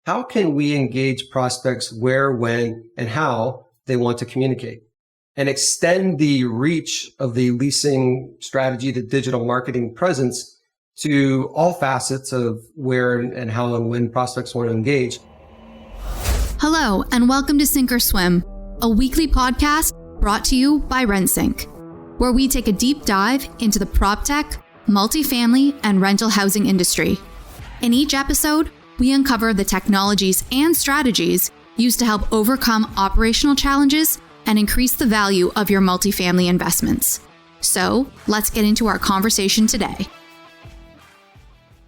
how can we engage prospects where, when, and how they want to communicate and extend the reach of the leasing strategy, the digital marketing presence to all facets of where and how and when prospects want to engage. Hello, and welcome to Sink or Swim, a weekly podcast brought to you by RentSync, where we take a deep dive into the PropTech, multifamily, and rental housing industry. In each episode, we uncover the technologies and strategies used to help overcome operational challenges and increase the value of your multifamily investments. So, let's get into our conversation today.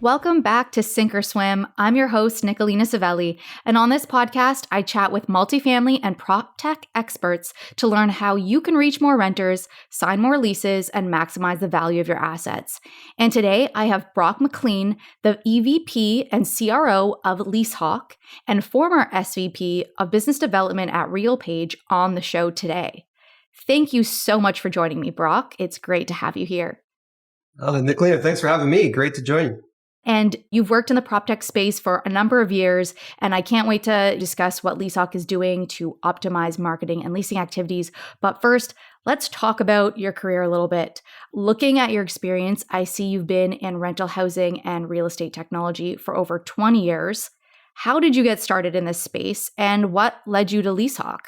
Welcome back to Sink or Swim. I'm your host, Nicolina Savelli, and on this podcast, I chat with multifamily and PropTech experts to learn how you can reach more renters, sign more leases, and maximize the value of your assets. And today, I have Brock McLean, the EVP and CRO of LeaseHawk and former SVP of Business Development at RealPage on the show today. Thank you so much for joining me, Brock. It's great to have you here. Nicolina, thanks for having me. Great to join you. And you've worked in the PropTech space for a number of years, and I can't wait to discuss what LeaseHawk is doing to optimize marketing and leasing activities. But first, let's talk about your career a little bit. Looking at your experience, I see you've been in rental housing and real estate technology for over 20 years. How did you get started in this space, and what led you to LeaseHawk?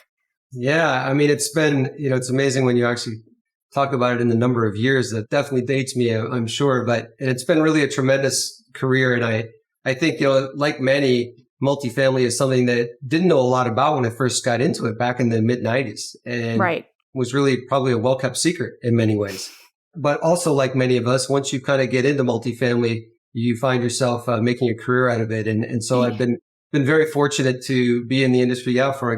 Yeah, I mean, it's been, it's amazing when you actually talk about it in the number of years. That definitely dates me, I'm sure, but it's been really a tremendous career. And I think, like many, multifamily is something that didn't know a lot about when I first got into it back in the mid 90s and was really probably a well-kept secret in many ways. But also like many of us, once you kind of get into multifamily, you find yourself making a career out of it. And so I've been very fortunate to be in the industry for,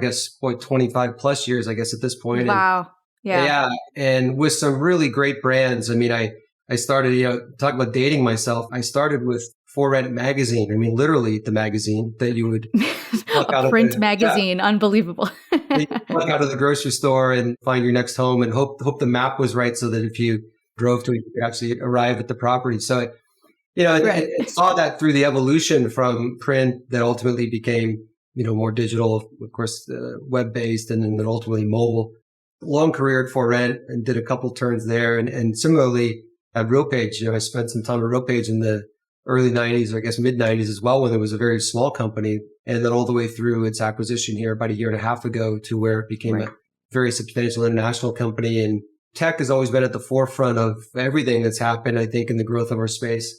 25 plus years, I guess, at this point. Wow. Yeah. And with some really great brands. I mean, I started, talk about dating myself. I started with For Rent magazine. I mean, literally the magazine that you would pluck out a print of magazine. Yeah. Unbelievable. You pluck out of the grocery store and find your next home and hope the map was right so that if you drove to it, you could actually arrive at the property. So, I saw that through the evolution from print that ultimately became, more digital, of course, web-based and then ultimately mobile. Long career at For Rent and did a couple turns there. And similarly at RealPage, I spent some time at RealPage in the early 90s, or I guess mid 90s as well, when it was a very small company. And then all the way through its acquisition here about a year and a half ago to where it became a very substantial international company. And tech has always been at the forefront of everything that's happened, I think, in the growth of our space.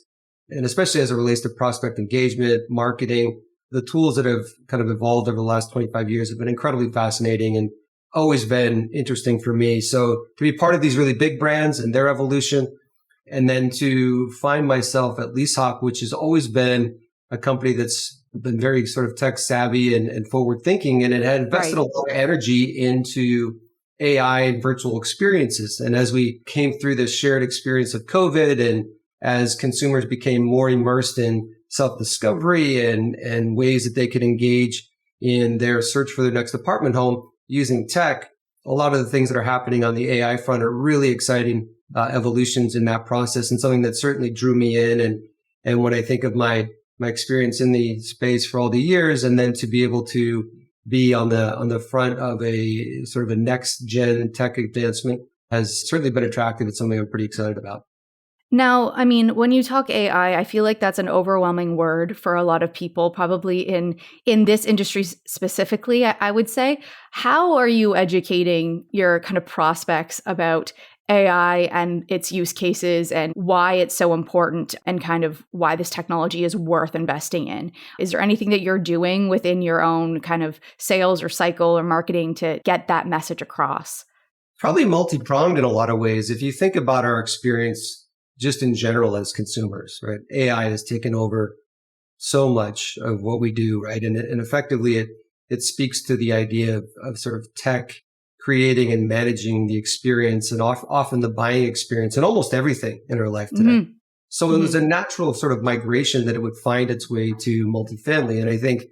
And especially as it relates to prospect engagement, marketing, the tools that have kind of evolved over the last 25 years have been incredibly fascinating and always been interesting for me. So to be part of these really big brands and their evolution, and then to find myself at LeaseHawk, which has always been a company that's been very sort of tech savvy and forward thinking, and it had invested a lot of energy into AI and virtual experiences. And as we came through this shared experience of COVID, and as consumers became more immersed in self-discovery and ways that they could engage in their search for their next apartment home, using tech, a lot of the things that are happening on the AI front are really exciting evolutions in that process, and something that certainly drew me in. And when I think of my experience in the space for all the years, and then to be able to be on the front of a sort of a next gen tech advancement has certainly been attractive. It's something I'm pretty excited about. Now, I mean, when you talk AI, I feel like that's an overwhelming word for a lot of people, probably in this industry specifically, I would say. How are you educating your kind of prospects about AI and its use cases and why it's so important and kind of why this technology is worth investing in? Is there anything that you're doing within your own kind of sales or cycle or marketing to get that message across? Probably multi-pronged in a lot of ways. If you think about our experience just in general as consumers, right? AI has taken over so much of what we do, right? And effectively it speaks to the idea of sort of tech creating and managing the experience and often the buying experience and almost everything in our life today. Mm-hmm. So it was a natural sort of migration that it would find its way to multifamily. And I think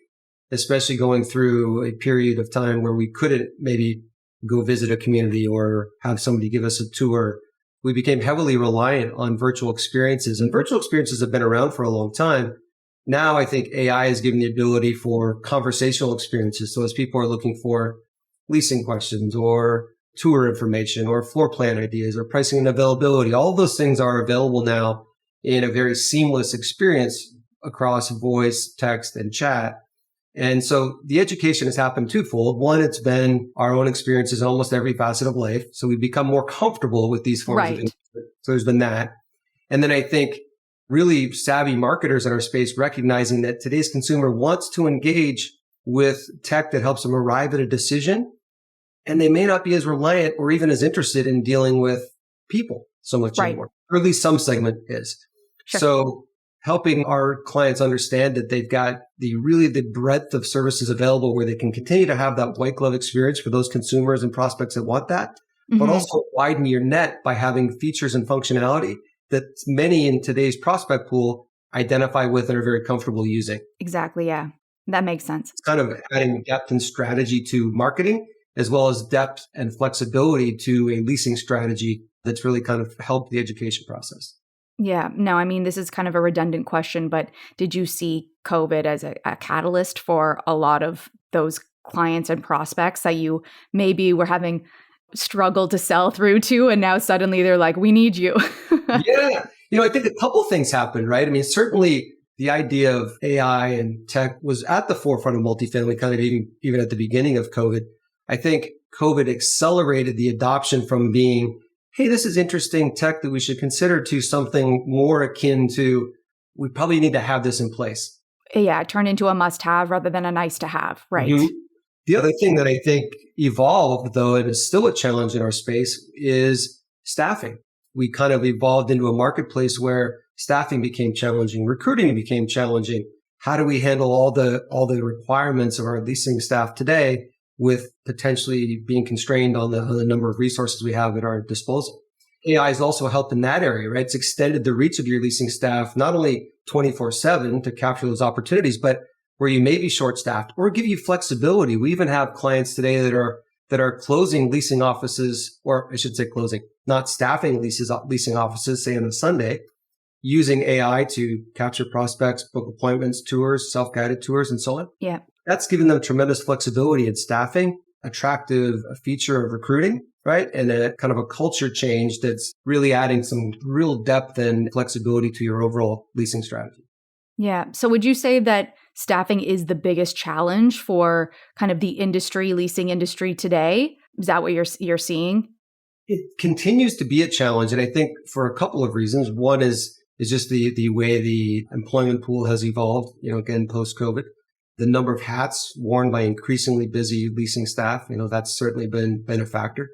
especially going through a period of time where we couldn't maybe go visit a community or have somebody give us a tour, we became heavily reliant on virtual experiences. And virtual experiences have been around for a long time, Now I think AI is giving the ability for conversational experiences. So as people are looking for leasing questions or tour information or floor plan ideas or pricing and availability, all of those things are available now in a very seamless experience across voice, text, and chat. And so the education has happened twofold. One, it's been our own experiences in almost every facet of life. So we've become more comfortable with these forms of engagement. So there's been that. And then I think really savvy marketers in our space recognizing that today's consumer wants to engage with tech that helps them arrive at a decision. And they may not be as reliant or even as interested in dealing with people so much anymore, or at least some segment is. Sure. So helping our clients understand that they've got the breadth of services available where they can continue to have that white glove experience for those consumers and prospects that want that, but also widen your net by having features and functionality that many in today's prospect pool identify with and are very comfortable using. Exactly. Yeah. That makes sense. It's kind of adding depth and strategy to marketing, as well as depth and flexibility to a leasing strategy that's really kind of helped the education process. Yeah. No, I mean, this is kind of a redundant question, but did you see COVID as a catalyst for a lot of those clients and prospects that you maybe were having struggled to sell through to, and now suddenly they're like, we need you? Yeah. I think a couple things happened, right? I mean, certainly the idea of AI and tech was at the forefront of multifamily kind of even at the beginning of COVID. I think COVID accelerated the adoption from being, hey, this is interesting tech that we should consider, to something more akin to, we probably need to have this in place. Yeah, it turned into a must-have rather than a nice-to-have, right? Mm-hmm. The other thing that I think evolved, though it is still a challenge in our space, is staffing. We kind of evolved into a marketplace where staffing became challenging, recruiting became challenging. How do we handle all the requirements of our leasing staff today with potentially being constrained on the number of resources we have at our disposal? AI has also helped in that area, right? It's extended the reach of your leasing staff, not only 24/7 to capture those opportunities, but where you may be short-staffed, or give you flexibility. We even have clients today that are closing leasing offices, or I should say closing, not staffing leasing offices, say on a Sunday, using AI to capture prospects, book appointments, tours, self-guided tours, and so on. Yeah. That's given them tremendous flexibility in staffing, attractive feature of recruiting, right? And a kind of a culture change that's really adding some real depth and flexibility to your overall leasing strategy. Yeah. So would you say that staffing is the biggest challenge for kind of the leasing industry today? Is that what you're seeing? It continues to be a challenge. And I think for a couple of reasons. One is just the way the employment pool has evolved, again, post-COVID. The number of hats worn by increasingly busy leasing staff, that's certainly been a factor.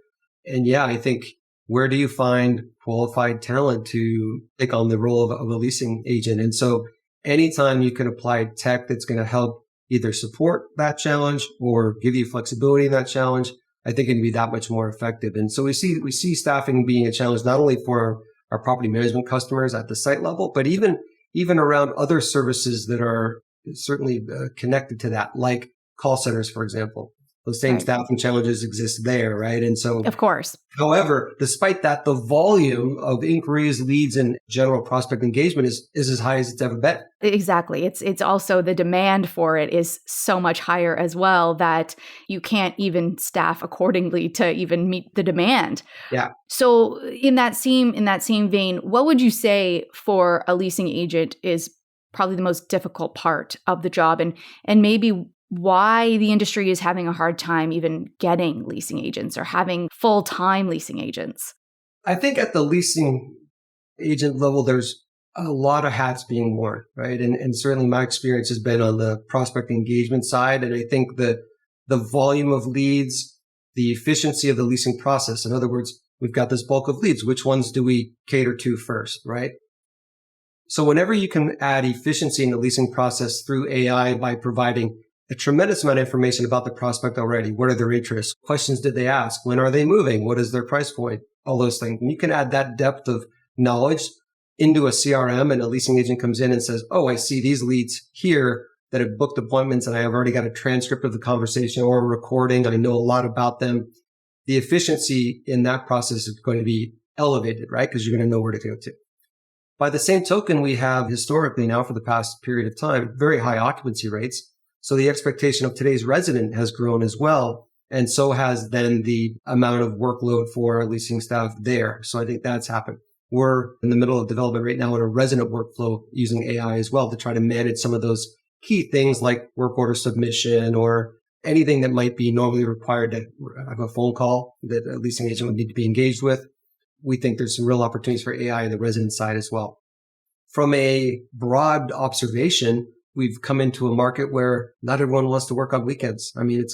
And yeah, I think, where do you find qualified talent to take on the role of a leasing agent? And so anytime you can apply tech that's going to help either support that challenge or give you flexibility in that challenge, I think it can be that much more effective. And so we see staffing being a challenge, not only for our property management customers at the site level, but even around other services that are certainly connected to that, like call centers, for example. Those same staffing challenges exist there, right? And so, of course. However, despite that, the volume of inquiries, leads, and general prospect engagement is as high as it's ever been. Exactly. It's also the demand for it is so much higher as well that you can't even staff accordingly to even meet the demand. Yeah. So in that same vein, what would you say for a leasing agent is probably the most difficult part of the job, and maybe why the industry is having a hard time even getting leasing agents or having full-time leasing agents? I think at the leasing agent level, there's a lot of hats being worn, right? And certainly my experience has been on the prospect engagement side. And I think the volume of leads, the efficiency of the leasing process. In other words, we've got this bulk of leads. Which ones do we cater to first, right? So whenever you can add efficiency in the leasing process through AI by providing a tremendous amount of information about the prospect already. What are their interests? Questions did they ask? When are they moving? What is their price point? All those things. And you can add that depth of knowledge into a CRM, and a leasing agent comes in and says, oh, I see these leads here that have booked appointments, and I have already got a transcript of the conversation or a recording. I know a lot about them. The efficiency in that process is going to be elevated, right? Because you're going to know where to go to. By the same token, we have historically now for the past period of time, very high occupancy rates. So the expectation of today's resident has grown as well. And so has then the amount of workload for our leasing staff there. So I think that's happened. We're in the middle of development right now in a resident workflow using AI as well to try to manage some of those key things like work order submission or anything that might be normally required to have a phone call that a leasing agent would need to be engaged with. We think there's some real opportunities for AI on the resident side as well. From a broad observation, we've come into a market where not everyone wants to work on weekends. I mean, it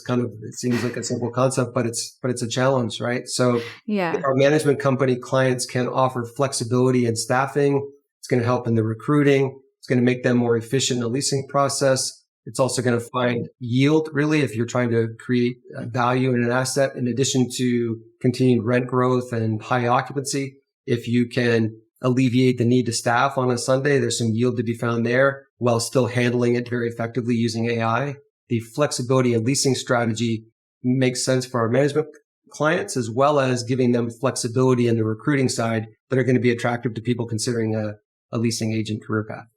seems like a simple concept, but it's a challenge, right? So if our management company clients can offer flexibility in staffing, it's going to help in the recruiting. It's going to make them more efficient in the leasing process. It's also going to find yield, really, if you're trying to create value in an asset, in addition to continued rent growth and high occupancy. If you can alleviate the need to staff on a Sunday, there's some yield to be found there while still handling it very effectively using AI. The flexibility and leasing strategy makes sense for our management clients, as well as giving them flexibility in the recruiting side that are going to be attractive to people considering a leasing agent career path.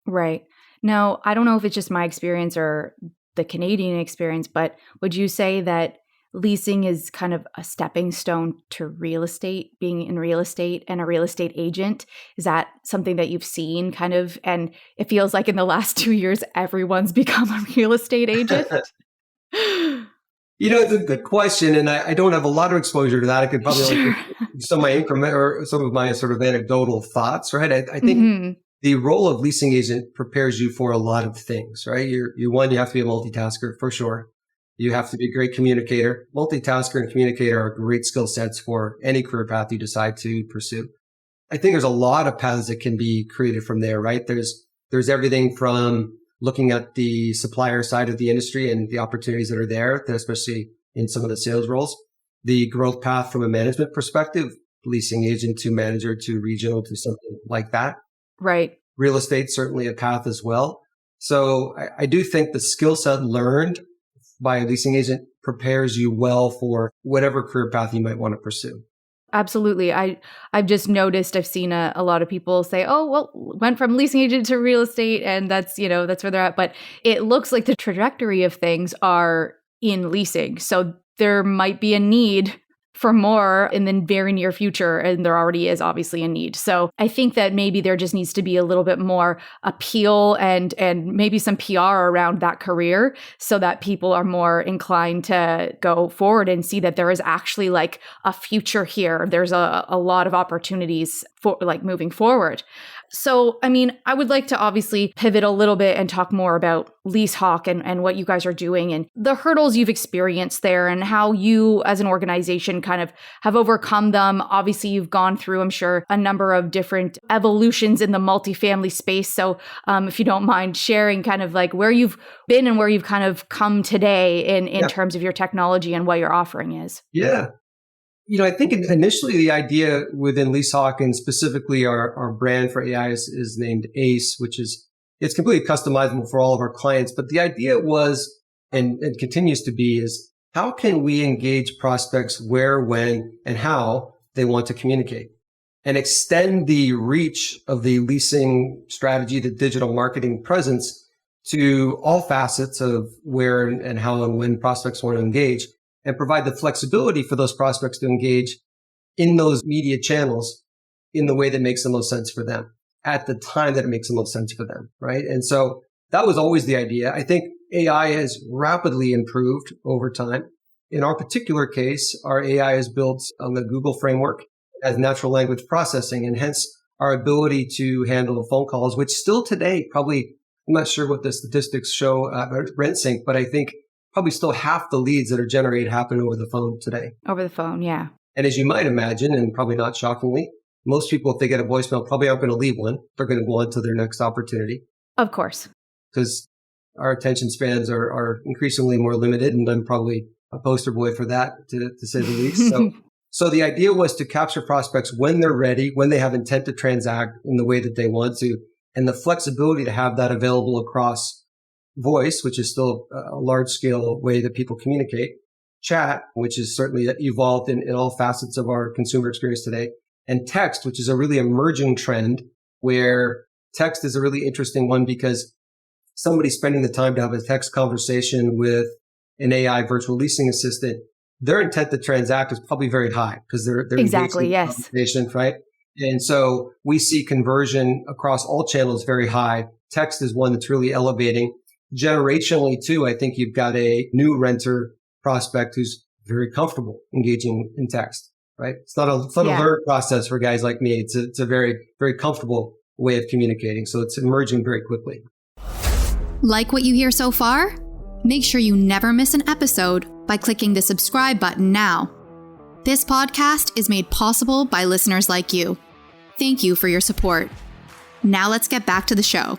Right. Now, I don't know if it's just my experience or the Canadian experience, but would you say that leasing is kind of a stepping stone to real estate, being in real estate and a real estate agent? Is that something that you've seen kind of? And it feels like in the last 2 years, everyone's become a real estate agent. It's a good question. And I don't have a lot of exposure to that. I could probably give some of my increment or some of my sort of anecdotal thoughts, right? I think the role of leasing agent prepares you for a lot of things, right? You have to be a multitasker for sure. You have to be a great communicator. Multitasker and communicator are great skill sets for any career path you decide to pursue. I think there's a lot of paths that can be created from there, right? There's everything from looking at the supplier side of the industry and the opportunities that are there, especially in some of the sales roles. The growth path from a management perspective, leasing agent to manager to regional to something like that. Right. Real estate, certainly a path as well. So I do think the skill set learned by a leasing agent prepares you well for whatever career path you might want to pursue. Absolutely. I've just noticed, I've seen a lot of people say, oh, well, went from leasing agent to real estate and that's where they're at. But it looks like the trajectory of things are in leasing. So there might be a need for more in the very near future. And there already is obviously a need. So I think that maybe there just needs to be a little bit more appeal and maybe some PR around that career so that people are more inclined to go forward and see that there is actually like a future here. There's a lot of opportunities for like moving forward. So, I mean, I would like to obviously pivot a little bit and talk more about LeaseHawk and what you guys are doing and the hurdles you've experienced there and how you as an organization kind of have overcome them. Obviously, you've gone through, I'm sure, a number of different evolutions in the multifamily space. So if you don't mind sharing kind of like where you've been and where you've kind of come today in terms of your technology and what your offering is. Yeah. I think initially the idea within LeaseHawk and specifically our brand for AI is named ACE, it's completely customizable for all of our clients. But the idea was, and continues to be, is how can we engage prospects where, when, and how they want to communicate and extend the reach of the leasing strategy, the digital marketing presence to all facets of where and how and when prospects want to engage, and provide the flexibility for those prospects to engage in those media channels in the way that makes the most sense for them at the time that it makes the most sense for them, right? And so that was always the idea. I think AI has rapidly improved over time. In our particular case, our AI is built on the Google framework as natural language processing, and hence our ability to handle phone calls, which still today, probably, I'm not sure what the statistics show at RentSync, but I think probably still half the leads that are generated happen over the phone today. Over the phone, yeah. And as you might imagine, and probably not shockingly, most people, if they get a voicemail, probably aren't going to leave one. They're going to go on to their next opportunity. Of course. Because our attention spans are increasingly more limited, and I'm probably a poster boy for that, to say the least. So the idea was to capture prospects when they're ready, when they have intent to transact in the way that they want to, and the flexibility to have that available across voice, which is still a large-scale way that people communicate, chat, which is certainly evolved in all facets of our consumer experience today, and text, which is a really emerging trend where text is a really interesting one because somebody spending the time to have a text conversation with an AI virtual leasing assistant, their intent to transact is probably very high because they're Exactly, engaged in the yes. conversation, right? And so we see conversion across all channels very high. Text is one that's really elevating. Generationally too, I think you've got a new renter prospect who's very comfortable engaging in text, right? It's not a learned process for guys like me. It's a very, very comfortable way of communicating. So it's emerging very quickly. Like what you hear so far? Make sure you never miss an episode by clicking the subscribe button now. This podcast is made possible by listeners like you. Thank you for your support. Now let's get back to the show.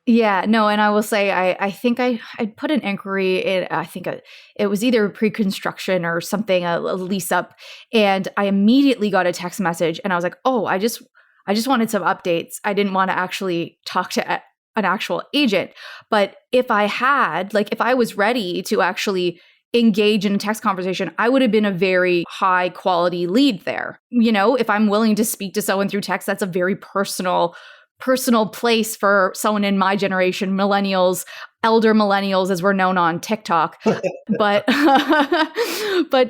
Yeah, no, and I will say, I think I put an inquiry in, I think it was either pre-construction or something, a lease up, and I immediately got a text message and I was like, oh, I just wanted some updates. I didn't want to actually talk to an actual agent. But if I was ready to actually engage in a text conversation, I would have been a very high quality lead there. You know, if I'm willing to speak to someone through text, that's a very personal place for someone in my generation, millennials, elder millennials, as we're known on TikTok. But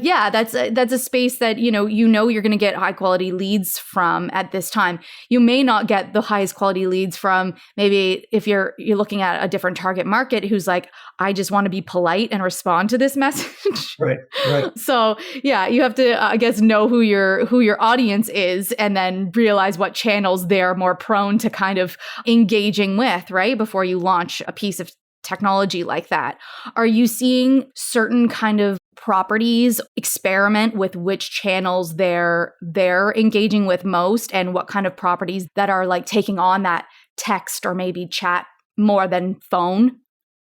yeah, that's a space that, you're going to get high quality leads from at this time. You may not get the highest quality leads from maybe if you're looking at a different target market who's like, I just want to be polite and respond to this message. Right. So yeah, you have to, I guess, know who your audience is and then realize what channels they're more prone to kind of engaging with, right? Before you launch a piece of technology like that. Are you seeing certain kind of properties experiment with which channels they're engaging with most, and what kind of properties that are like taking on that text or maybe chat more than phone?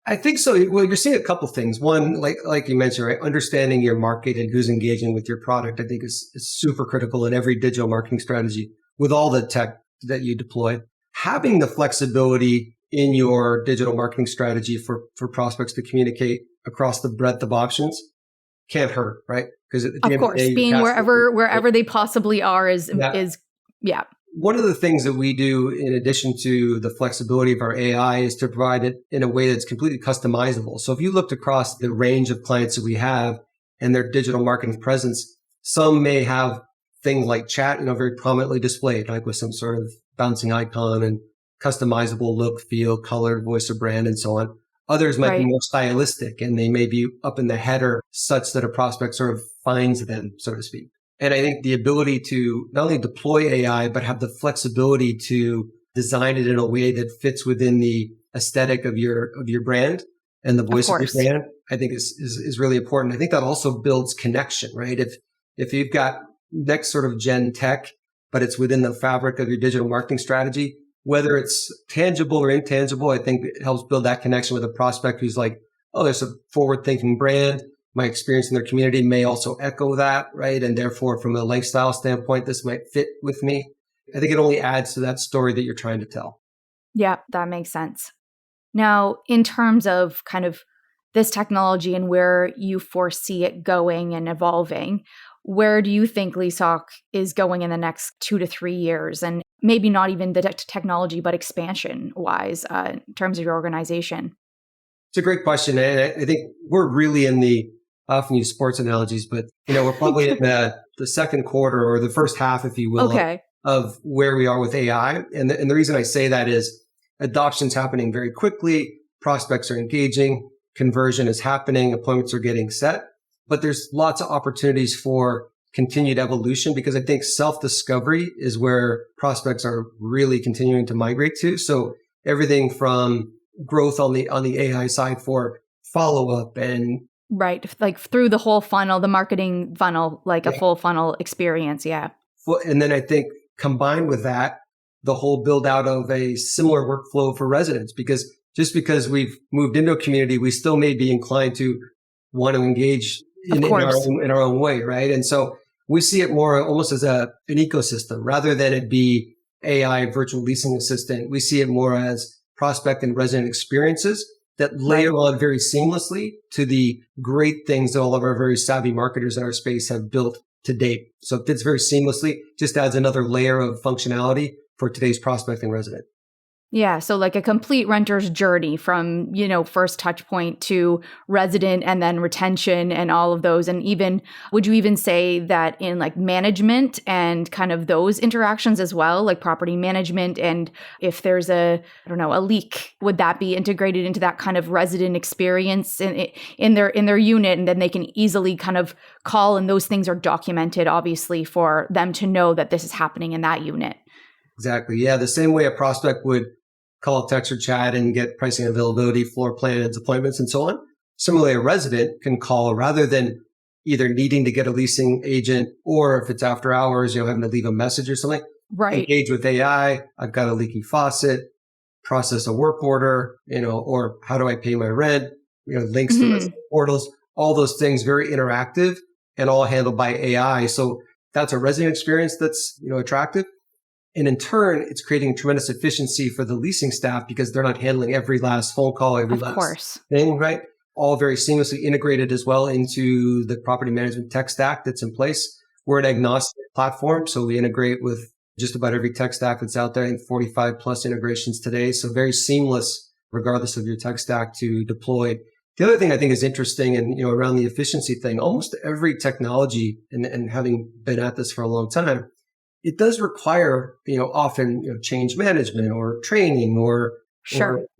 I think so. Well, you're seeing a couple things. One, like you mentioned, right? Understanding your market and who's engaging with your product, I think is super critical in every digital marketing strategy with all the tech that you deploy. Having the flexibility in your digital marketing strategy for prospects to communicate across the breadth of options can't hurt, right? Because of course, being wherever they possibly are is. One of the things that we do in addition to the flexibility of our AI is to provide it in a way that's completely customizable. So if you looked across the range of clients that we have and their digital marketing presence, some may have things like chat, very prominently displayed, like with some sort of bouncing icon and customizable look, feel, color, voice of brand, and so on. Others might be more stylistic, and they may be up in the header such that a prospect sort of finds them, so to speak. And I think the ability to not only deploy AI, but have the flexibility to design it in a way that fits within the aesthetic of your brand and the voice of your brand, I think is really important. I think that also builds connection, right? If you've got next sort of gen tech, but it's within the fabric of your digital marketing strategy, whether it's tangible or intangible, I think it helps build that connection with a prospect who's like, oh, there's a forward-thinking brand. My experience in their community may also echo that, right? And therefore, from a lifestyle standpoint, this might fit with me. I think it only adds to that story that you're trying to tell. Yeah, that makes sense. Now, in terms of kind of this technology and where you foresee it going and evolving, where do you think LeaseHawk is going in the next 2 to 3 years? And maybe not even the technology, but expansion-wise in terms of your organization? It's a great question. And I think we're really in I often use sports analogies, but we're probably in the second quarter or the first half, if you will, of where we are with AI. And the reason I say that is adoption's happening very quickly. Prospects are engaging. Conversion is happening. Appointments are getting set. But there's lots of opportunities for continued evolution because I think self-discovery is where prospects are really continuing to migrate to. So everything from growth on the AI side for follow-up and right, like through the whole funnel, the marketing funnel, like a full funnel experience. Yeah. And then I think combined with that, the whole build out of a similar workflow for residents, because just because we've moved into a community, we still may be inclined to want to engage in our own way, right? And so we see it more almost as an ecosystem rather than it be AI virtual leasing assistant. We see it more as prospect and resident experiences that layer on very seamlessly to the great things that all of our very savvy marketers in our space have built to date. So it fits very seamlessly, just adds another layer of functionality for today's prospecting resident. Yeah. So like a complete renter's journey from, first touch point to resident and then retention and all of those. And even, would you even say that in like management and kind of those interactions as well, like property management, and if there's a leak, would that be integrated into that kind of resident experience in their unit? And then they can easily kind of call, and those things are documented, obviously, for them to know that this is happening in that unit. Exactly. Yeah. The same way a prospect would call, text, or chat and get pricing, availability, floor plans, appointments, and so on. Similarly, a resident can call rather than either needing to get a leasing agent, or if it's after hours, having to leave a message or something. Right. Engage with AI. I've got a leaky faucet, process a work order, or how do I pay my rent? Links to resident portals, all those things, very interactive and all handled by AI. So that's a resident experience that's, attractive. And in turn, it's creating tremendous efficiency for the leasing staff because they're not handling every last phone call, every last thing, right? All very seamlessly integrated as well into the property management tech stack that's in place. We're an agnostic platform, so we integrate with just about every tech stack that's out there, and 45 plus integrations today. So very seamless, regardless of your tech stack, to deploy. The other thing I think is interesting and, around the efficiency thing, almost every technology, and having been at this for a long time, it does require, often change management or training or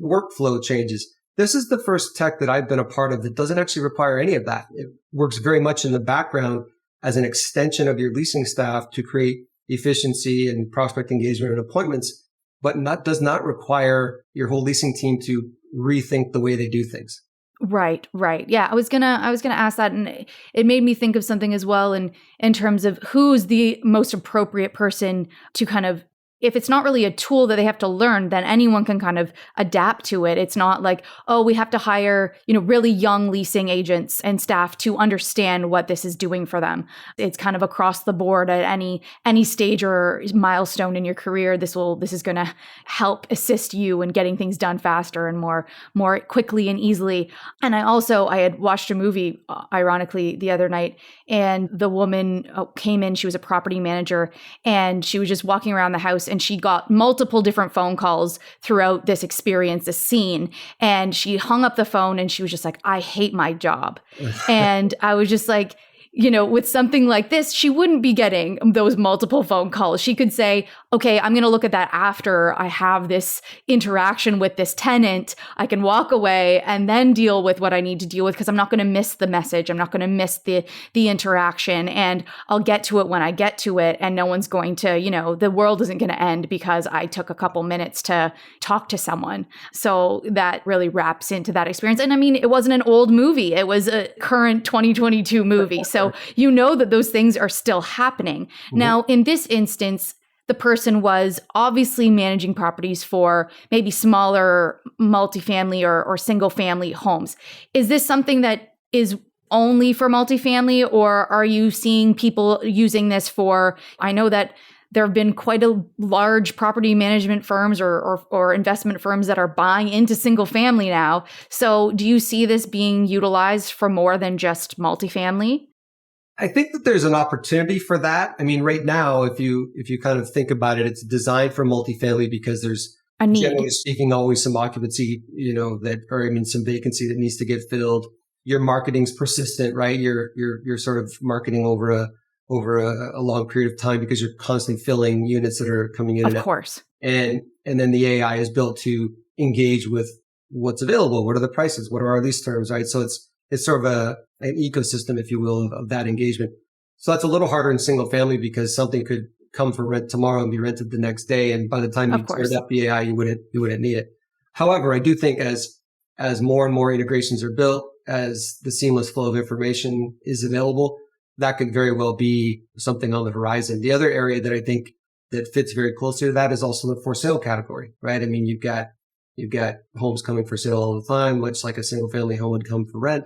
workflow changes. This is the first tech that I've been a part of that doesn't actually require any of that. It works very much in the background as an extension of your leasing staff to create efficiency and prospect engagement and appointments, but does not require your whole leasing team to rethink the way they do things. Right. Yeah, I was gonna ask that, and it made me think of something as well in terms of who's the most appropriate person to kind of, if it's not really a tool that they have to learn, then anyone can kind of adapt to it. It's not like, oh, we have to hire, really young leasing agents and staff to understand what this is doing for them. It's kind of across the board at any stage or milestone in your career. This is going to help assist you in getting things done faster and more quickly and easily. And I had watched a movie, ironically, the other night, and the woman came in. She was a property manager, and she was just walking around the house, and she got multiple different phone calls throughout this experience, this scene. And she hung up the phone and she was just like, I hate my job. And I was just like, with something like this, she wouldn't be getting those multiple phone calls. She could say, okay, I'm going to look at that after I have this interaction with this tenant. I can walk away and then deal with what I need to deal with, because I'm not going to miss the message. I'm not going to miss the interaction, and I'll get to it when I get to it. And no one's going to, the world isn't going to end because I took a couple minutes to talk to someone. So that really wraps into that experience. And I mean, it wasn't an old movie. It was a current 2022 movie. So that those things are still happening. Mm-hmm. Now, in this instance, the person was obviously managing properties for maybe smaller multifamily or single family homes. Is this something that is only for multifamily, or are you seeing people using this for, I know that there have been quite a large property management firms or investment firms that are buying into single family now. So do you see this being utilized for more than just multifamily? I think that there's an opportunity for that. I mean, right now, if you kind of think about it, it's designed for multifamily because there's generally speaking always some occupancy, some vacancy that needs to get filled. Your marketing's persistent, right? You're sort of marketing over a long period of time because you're constantly filling units that are coming in. Of course. And then the AI is built to engage with what's available. What are the prices? What are our lease terms, right? So it's sort of an ecosystem, if you will, of that engagement. So that's a little harder in single family because something could come for rent tomorrow and be rented the next day. And by the time you paired up the AI, you wouldn't need it. However, I do think as more and more integrations are built, as the seamless flow of information is available, that could very well be something on the horizon. The other area that I think that fits very closely to that is also the for sale category, right? I mean, you've got homes coming for sale all the time, much like a single family home would come for rent.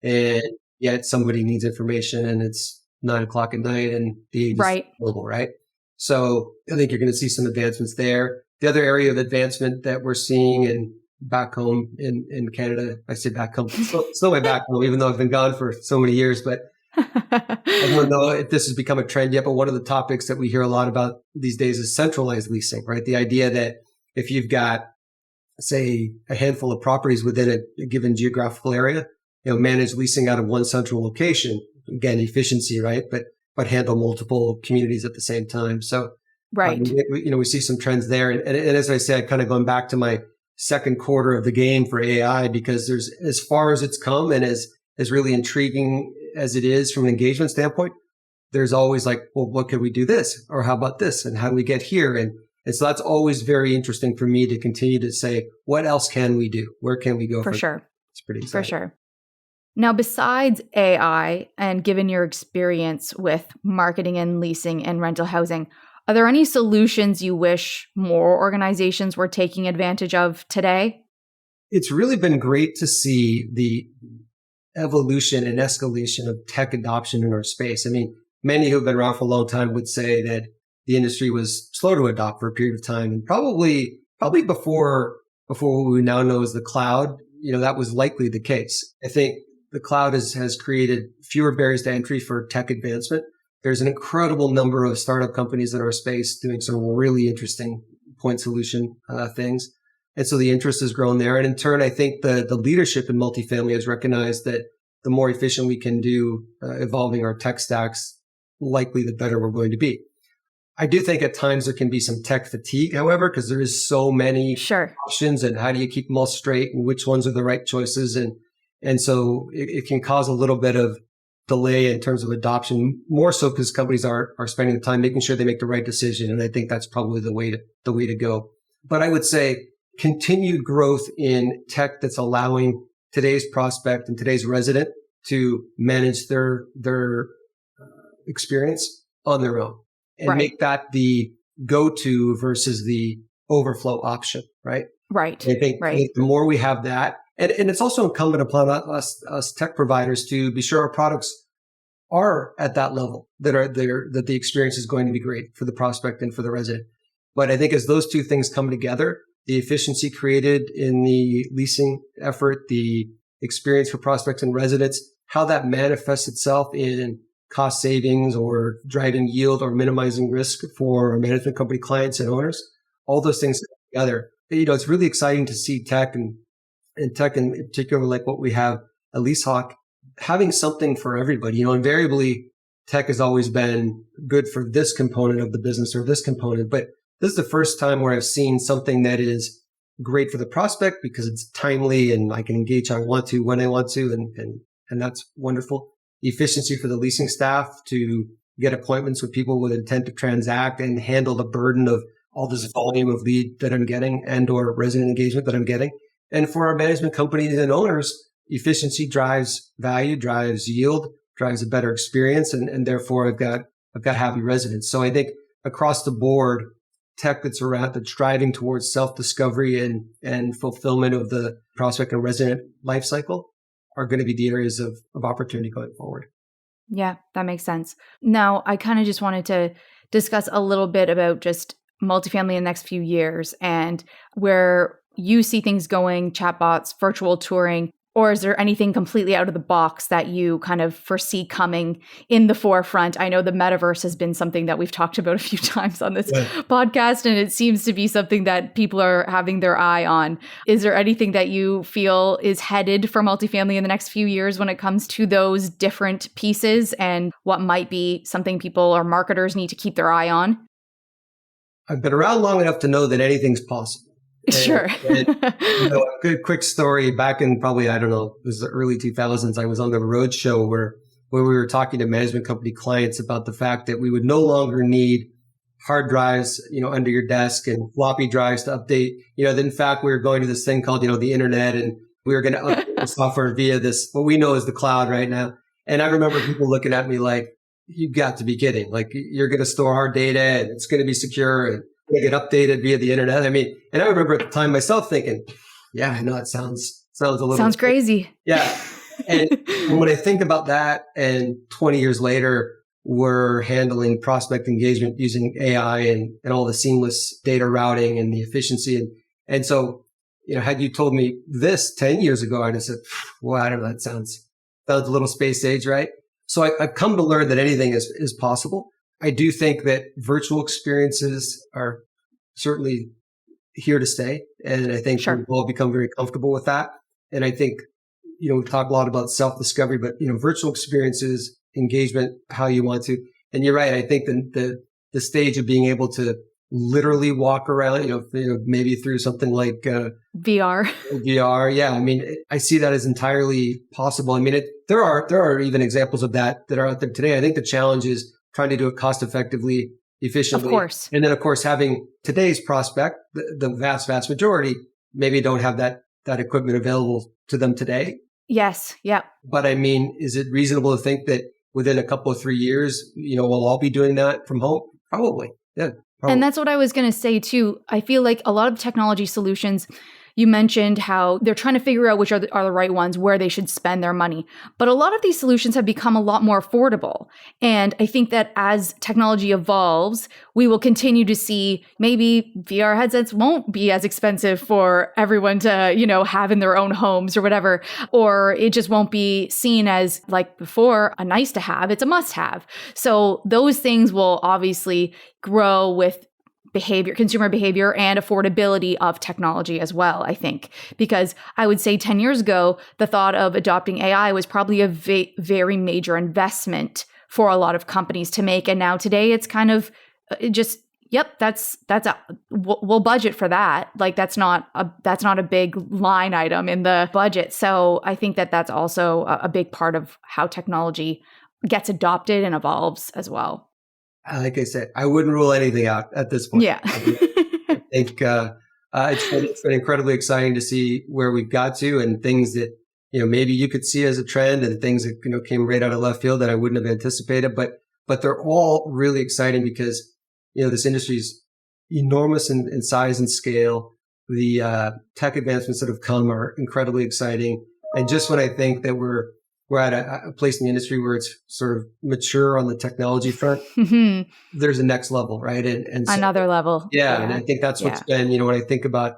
And yet somebody needs information and it's 9:00 at night and the agent is available, right? So I think you're going to see some advancements there. The other area of advancement that we're seeing in back home in Canada, I say back home, still my back home, even though I've been gone for so many years, but I don't know if this has become a trend yet, but one of the topics that we hear a lot about these days is centralized leasing, right? The idea that if you've got, say, a handful of properties within a given geographical area, manage leasing out of one central location, again, efficiency, right? But handle multiple communities at the same time. So, right. We see some trends there. And as I said, kind of going back to my second quarter of the game for AI, because there's, as far as it's come and as really intriguing as it is from an engagement standpoint, there's always like, well, what could we do this? Or how about this? And how do we get here? And so that's always very interesting for me to continue to say, what else can we do? Where can we go? For sure. It's pretty exciting. For sure. Now, besides AI, and given your experience with marketing and leasing and rental housing, are there any solutions you wish more organizations were taking advantage of today? It's really been great to see the evolution and escalation of tech adoption in our space. I mean, many who've been around for a long time would say that the industry was slow to adopt for a period of time, and probably before what we now know as the cloud, that was likely the case. I think the cloud has created fewer barriers to entry for tech advancement. There's an incredible number of startup companies in our space doing some really interesting point solution things. And so the interest has grown there. And in turn, I think the leadership in multifamily has recognized that the more efficient we can do evolving our tech stacks, likely the better we're going to be. I do think at times there can be some tech fatigue, however, because there is so many options, and how do you keep them all straight and which ones are the right choices? And so it can cause a little bit of delay in terms of adoption, more so because companies are spending the time making sure they make the right decision. And I think that's probably the way to go. But I would say continued growth in tech that's allowing today's prospect and today's resident to manage their experience on their own and make that the go-to versus the overflow option, right? Right. And I think the more we have that, and it's also incumbent upon us tech providers to be sure our products are at that level, that the experience is going to be great for the prospect and for the resident. But I think as those two things come together, the efficiency created in the leasing effort, the experience for prospects and residents, how that manifests itself in cost savings or driving yield or minimizing risk for our management company clients and owners, all those things together. It's really exciting to see tech and tech in particular, like what we have at LeaseHawk, having something for everybody. Invariably, tech has always been good for this component of the business or this component, but this is the first time where I've seen something that is great for the prospect because it's timely and I can engage how I want to, when I want to, and that's wonderful. Efficiency for the leasing staff to get appointments with people with intent to transact and handle the burden of all this volume of lead that I'm getting and or resident engagement that I'm getting. And for our management companies and owners, efficiency drives value, drives yield, drives a better experience, and therefore I've got happy residents. So I think across the board, tech that's driving towards self-discovery and fulfillment of the prospect and resident life cycle are going to be the areas of opportunity going forward. Yeah, that makes sense. Now, I kind of just wanted to discuss a little bit about just multifamily in the next few years and where you see things going, chatbots, virtual touring, or is there anything completely out of the box that you kind of foresee coming in the forefront? I know the Metaverse has been something that we've talked about a few times on this podcast, and it seems to be something that people are having their eye on. Is there anything that you feel is headed for multifamily in the next few years when it comes to those different pieces and what might be something people or marketers need to keep their eye on? I've been around long enough to know that anything's possible. Sure. A good quick story back in probably, I don't know, it was the early 2000s. I was on the road show where we were talking to management company clients about the fact that we would no longer need hard drives, under your desk and floppy drives to update. That in fact, we were going to this thing called, the internet, and we were going to update the software via this, what we know is the cloud right now. And I remember people looking at me like, you got to be kidding. Like, you're going to store our data and it's going to be secure and they get updated via the internet. I mean, and I remember at the time myself thinking, yeah, I know it sounds a little sounds crazy. Yeah. And when I think about that, and 20 years later, we're handling prospect engagement using AI and all the seamless data routing and the efficiency. And so, had you told me this 10 years ago, I'd have said, well, I don't know, that sounds a little space age, right? So I've come to learn that anything is possible. I do think that virtual experiences are certainly here to stay. And I think we've all become very comfortable with that. And I think, we talk a lot about self-discovery, but, virtual experiences, engagement, how you want to. And you're right. I think the stage of being able to literally walk around, maybe through something like VR. VR. Yeah. I mean, I see that as entirely possible. I mean, there are even examples of that are out there today. I think the challenge is trying to do it cost effectively, efficiently. Of course. And then, of course, having today's prospect, the vast, vast majority, maybe don't have that equipment available to them today. Yes. Yeah. But I mean, is it reasonable to think that within a couple of 3 years, we'll all be doing that from home? Probably. Yeah. Probably. And that's what I was going to say too. I feel like a lot of technology solutions, you mentioned how they're trying to figure out which are the right ones, where they should spend their money. But a lot of these solutions have become a lot more affordable. And I think that as technology evolves, we will continue to see maybe VR headsets won't be as expensive for everyone to, have in their own homes or whatever, or it just won't be seen as like before a nice to have. It's a must have. So those things will obviously grow with consumer behavior and affordability of technology as well, I think. Because I would say 10 years ago, the thought of adopting AI was probably a very major investment for a lot of companies to make. And now today it's kind of just, yep, we'll budget for that. Like that's not a big line item in the budget. So I think that that's also a big part of how technology gets adopted and evolves as well. Like I said, I wouldn't rule anything out at this point. Yeah. I think it's been incredibly exciting to see where we've got to, and things that, maybe you could see as a trend, and things that, came right out of left field that I wouldn't have anticipated. But they're all really exciting because, this industry is enormous in size and scale. The tech advancements that have come are incredibly exciting. And just when I think that we're at a place in the industry where it's sort of mature on the technology front, there's a next level, right? And so, another level. Yeah. And I think that's what's been, when I think about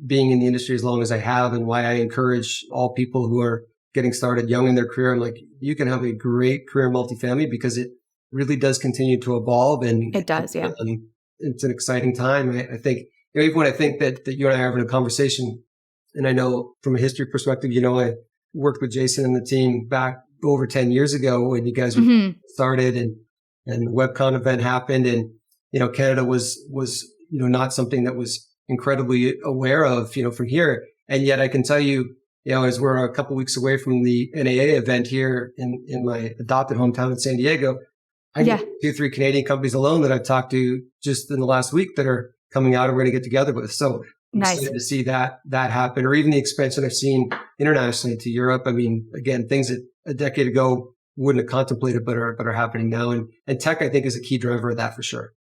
being in the industry as long as I have, and why I encourage all people who are getting started young in their career, I'm like, you can have a great career in multifamily because it really does continue to evolve. And it does, yeah. It's an exciting time. I think, even when I think that you and I are having a conversation, and I know from a history perspective, I worked with Jason and the team back over 10 years ago when you guys were started, and the WebCon event happened, and, Canada was, not something that was incredibly aware of, from here. And yet I can tell you, as we're a couple of weeks away from the NAA event here in my adopted hometown in San Diego, I get 2-3 Canadian companies alone that I've talked to just in the last week that are coming out and we're going to get together with. So I'm excited to see that happen, or even the expansion I've seen internationally to Europe. I mean, again, things that a decade ago wouldn't have contemplated, but are happening now. And tech, I think, is a key driver of that for sure.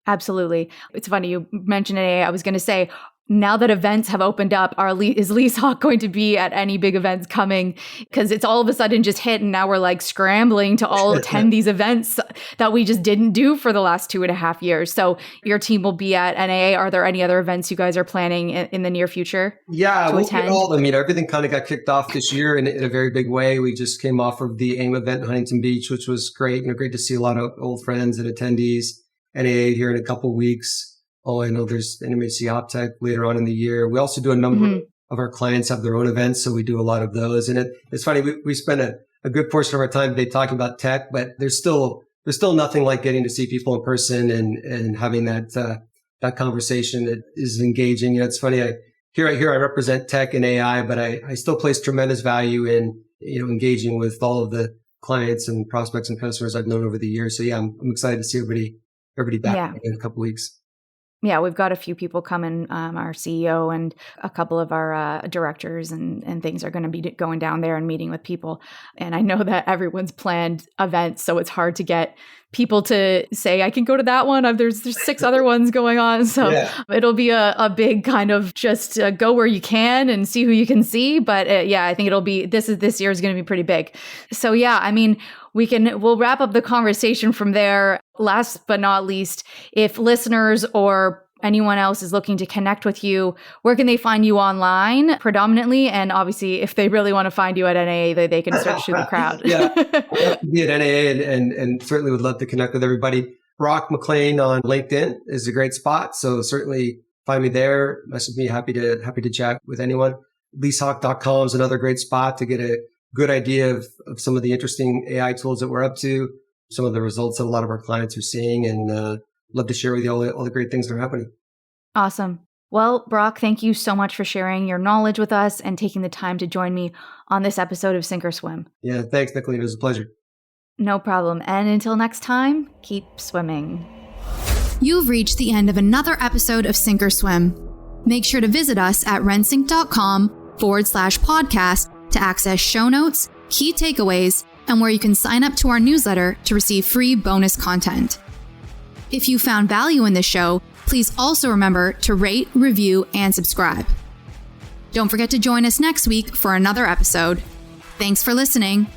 Absolutely. It's funny you mentioned AA. I was going to say, now that events have opened up, is LeaseHawk going to be at any big events coming? Because it's all of a sudden just hit, and now we're like scrambling to all attend these events that we just didn't do for the last 2.5 years. So your team will be at NAA. Are there any other events you guys are planning in the near future? Yeah, we'll get all. I mean, everything kind of got kicked off this year in a very big way. We just came off of the AIM event in Huntington Beach, which was great. Great to see a lot of old friends and attendees. NAA here in a couple of weeks. Oh, I know there's NMHC OpTech later on in the year. We also do a number of our clients have their own events, so we do a lot of those. And it's funny, we spend a good portion of our time today talking about tech, but there's still nothing like getting to see people in person and having that conversation that is engaging. It's funny. I represent tech and AI, but I still place tremendous value in engaging with all of the clients and prospects and customers I've known over the years. So yeah, I'm excited to see everybody back in a couple of weeks. Yeah, we've got a few people coming. Our CEO and a couple of our directors and things are going to be going down there and meeting with people. And I know that everyone's planned events, so it's hard to get people to say, I can go to that one. There's 6 other ones going on. So it'll be a big kind of just go where you can and see who you can see. But I think it'll be, this year is going to be pretty big. So yeah, I mean, we'll wrap up the conversation from there. Last but not least, if listeners or anyone else is looking to connect with you, where can they find you online predominantly? And obviously, if they really want to find you at NAA, they can search through the crowd. Yeah, be at NAA and certainly would love to connect with everybody. Brock McLean on LinkedIn is a great spot. So certainly find me there. Message me. Happy to chat with anyone. LeaseHawk.com is another great spot to get a good idea of some of the interesting AI tools that we're up to, some of the results that a lot of our clients are seeing, and love to share with you all the great things that are happening. Awesome. Well, Brock, thank you so much for sharing your knowledge with us and taking the time to join me on this episode of Sink or Swim. Yeah, thanks, MacLean. It was a pleasure. No problem. And until next time, keep swimming. You've reached the end of another episode of Sink or Swim. Make sure to visit us at rensync.com/podcast to access show notes, key takeaways, and where you can sign up to our newsletter to receive free bonus content. If you found value in this show, please also remember to rate, review, and subscribe. Don't forget to join us next week for another episode. Thanks for listening.